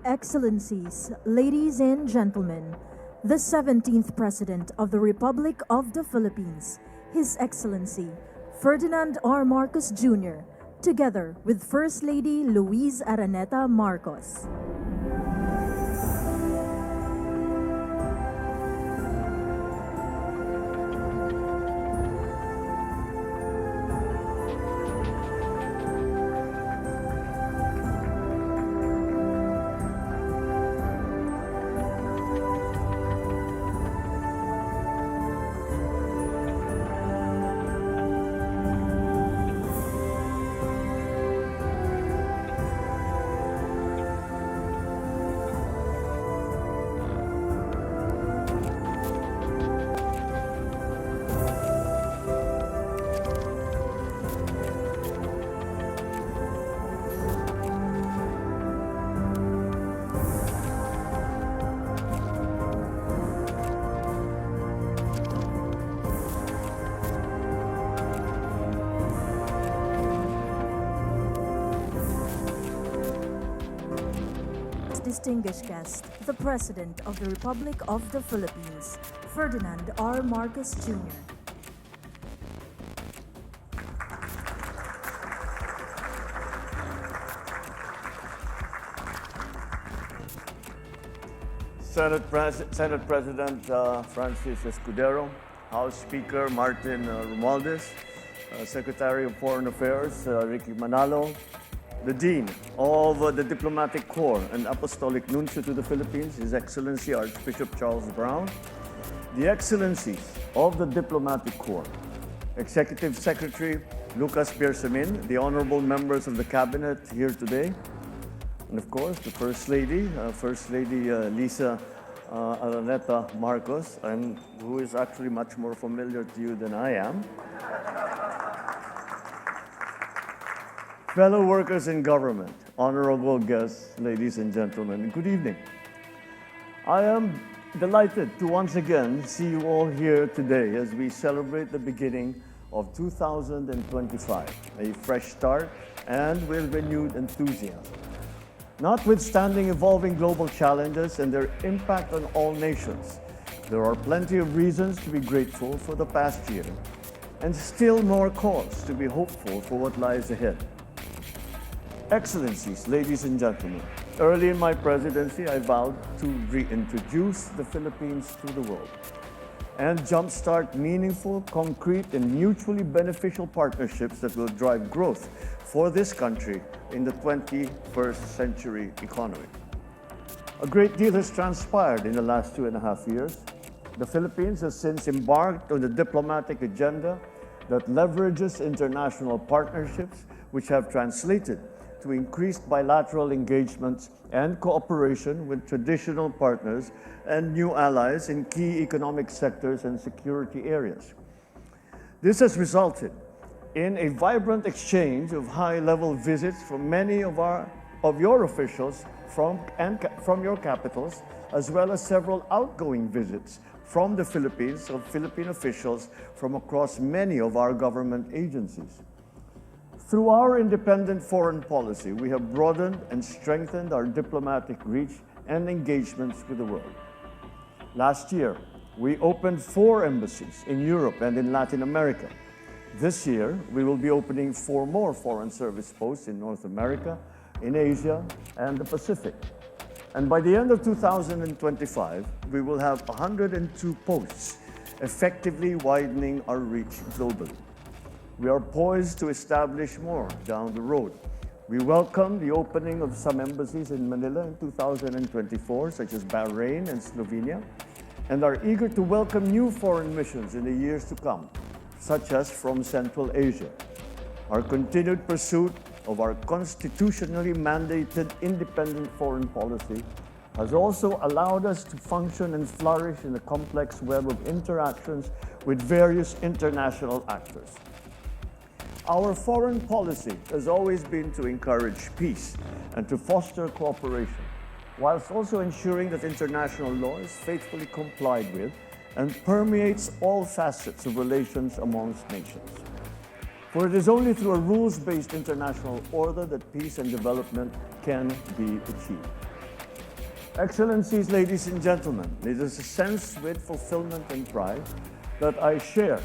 Excellencies, ladies and gentlemen, the 17th President of the Republic of the Philippines, His Excellency Ferdinand R. Marcos Jr., together with First Lady Luis Araneta Marcos. Distinguished guest, the President of the Republic of the Philippines, Ferdinand R. Marcos Jr. Senate President Francis Escudero, House Speaker Martin Romualdez, Secretary of Foreign Affairs Ricky Manalo, the Dean of the Diplomatic Corps and Apostolic Nuncio to the Philippines, His Excellency Archbishop Charles Brown, the Excellencies of the Diplomatic Corps, Executive Secretary Lucas Bersamin, the Honorable Members of the Cabinet here today, and of course the First Lady, Lisa Araneta Marcos, who is actually much more familiar to you than I am. Fellow workers in government, honorable guests, ladies and gentlemen, good evening. I am delighted to once again see you all here today as we celebrate the beginning of 2025, a fresh start and with renewed enthusiasm. Notwithstanding evolving global challenges and their impact on all nations, there are plenty of reasons to be grateful for the past year and still more cause to be hopeful for what lies ahead. Excellencies, ladies and gentlemen, early in my presidency, I vowed to reintroduce the Philippines to the world and jumpstart meaningful, concrete, and mutually beneficial partnerships that will drive growth for this country in the 21st century economy. A great deal has transpired in the last 2.5 years. The Philippines has since embarked on a diplomatic agenda that leverages international partnerships which have translated to increased bilateral engagements and cooperation with traditional partners and new allies in key economic sectors and security areas. This has resulted in a vibrant exchange of high-level visits from many of your officials from your capitals, as well as several outgoing visits from the Philippines of Philippine officials from across many of our government agencies. Through our independent foreign policy, we have broadened and strengthened our diplomatic reach and engagements with the world. Last year, we opened 4 embassies in Europe and in Latin America. This year, we will be opening 4 more foreign service posts in North America, in Asia, and the Pacific. And by the end of 2025, we will have 102 posts, effectively widening our reach globally. We are poised to establish more down the road. We welcome the opening of some embassies in Manila in 2024, such as Bahrain and Slovenia, and are eager to welcome new foreign missions in the years to come, such as from Central Asia. Our continued pursuit of our constitutionally mandated independent foreign policy has also allowed us to function and flourish in a complex web of interactions with various international actors. Our foreign policy has always been to encourage peace and to foster cooperation, whilst also ensuring that international law is faithfully complied with and permeates all facets of relations amongst nations. For it is only through a rules-based international order that peace and development can be achieved. Excellencies, ladies and gentlemen, it is a sense with fulfillment and pride that I share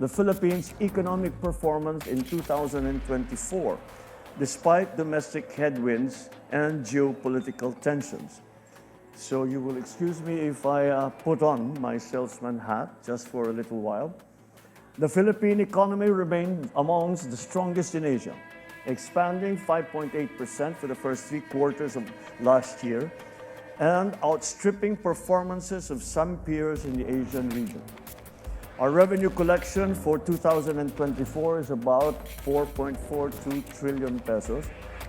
the Philippines' economic performance in 2024, despite domestic headwinds and geopolitical tensions. So you will excuse me if I put on my salesman hat just for a little while. The Philippine economy remained amongst the strongest in Asia, expanding 5.8% for the first 3 quarters of last year and outstripping performances of some peers in the Asian region. Our revenue collection for 2024 is about 4.42 trillion pesos,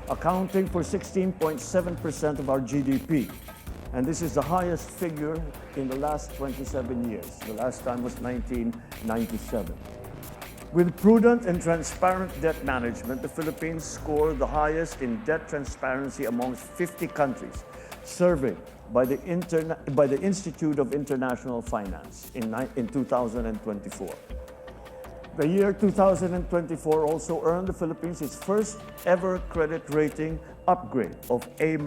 accounting for 16.7% of our GDP. And this is the highest figure in the last 27 years. The last time was 1997. With prudent and transparent debt management, the Philippines scored the highest in debt transparency amongst 50 countries, surveyed by the Institute of International Finance in 2024. The year 2024 also earned the Philippines its first ever credit rating upgrade of A-,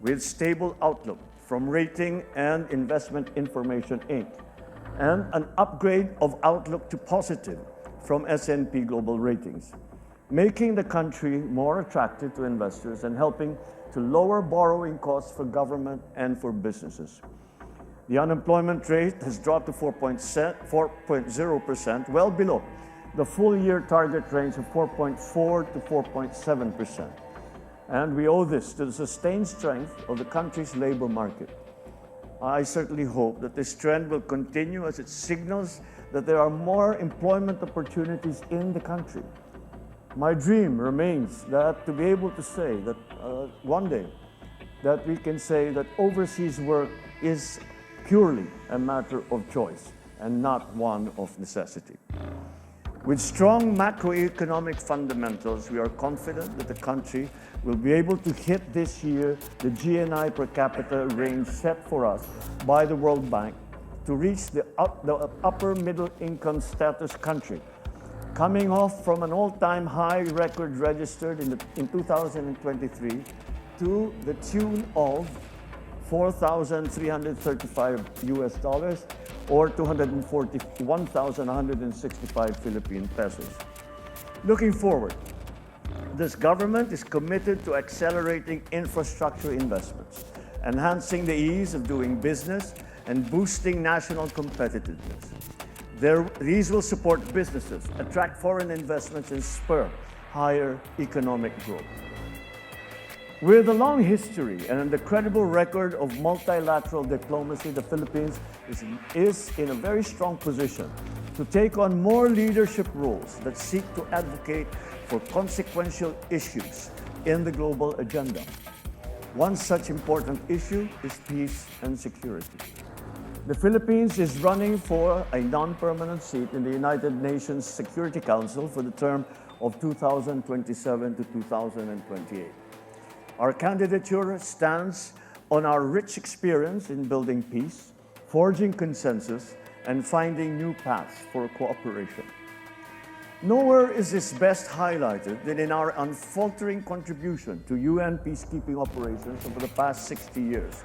with stable outlook from Rating and Investment Information, Inc., and an upgrade of outlook to positive from S&P Global Ratings, making the country more attractive to investors and helping to lower borrowing costs for government and for businesses. The unemployment rate has dropped to 4.0%, well below the full-year target range of 4.4 to 4.7%. And we owe this to the sustained strength of the country's labor market. I certainly hope that this trend will continue as it signals that there are more employment opportunities in the country. My dream remains that to be able to say that one day that we can say that overseas work is purely a matter of choice and not one of necessity. With strong macroeconomic fundamentals, we are confident that the country will be able to hit this year the GNI per capita range set for us by the World Bank to reach the upper middle income status country, coming off from an all-time high record registered in 2023 to the tune of $4,335 or 241,165 Philippine pesos. Looking forward, this government is committed to accelerating infrastructure investments, enhancing the ease of doing business, and boosting national competitiveness. These will support businesses, attract foreign investments, and spur higher economic growth. With a long history and a credible record of multilateral diplomacy, the Philippines is in a very strong position to take on more leadership roles that seek to advocate for consequential issues in the global agenda. One such important issue is peace and security. The Philippines is running for a non-permanent seat in the United Nations Security Council for the term of 2027 to 2028. Our candidature stands on our rich experience in building peace, forging consensus, and finding new paths for cooperation. Nowhere is this best highlighted than in our unfaltering contribution to UN peacekeeping operations over the past 60 years,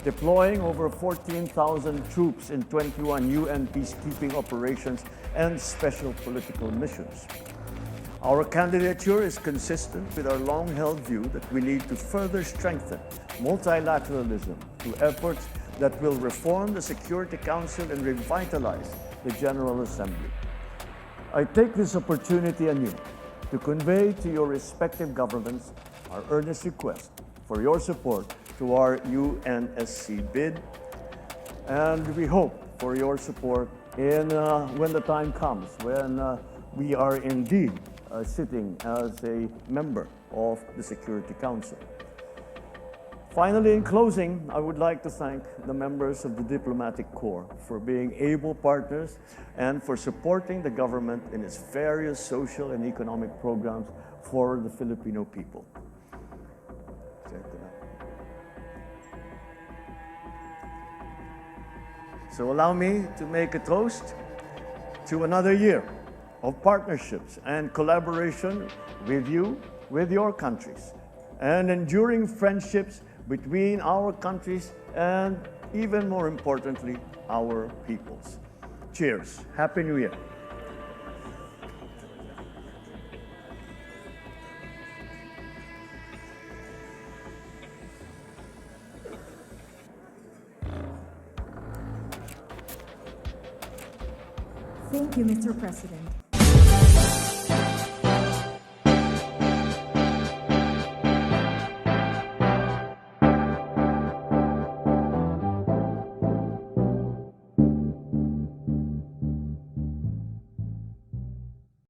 deploying over 14,000 troops in 21 UN peacekeeping operations and special political missions. Our candidature is consistent with our long-held view that we need to further strengthen multilateralism through efforts that will reform the Security Council and revitalize the General Assembly. I take this opportunity anew to convey to your respective governments our earnest request for your support to our UNSC bid, and we hope for your support when the time comes, when we are indeed sitting as a member of the Security Council. Finally, in closing, I would like to thank the members of the Diplomatic Corps for being able partners and for supporting the government in its various social and economic programs for the Filipino people. So allow me to make a toast to another year of partnerships and collaboration with you, with your countries, and enduring friendships between our countries and, even more importantly, our peoples. Cheers. Happy New Year. Thank you, Mr. President.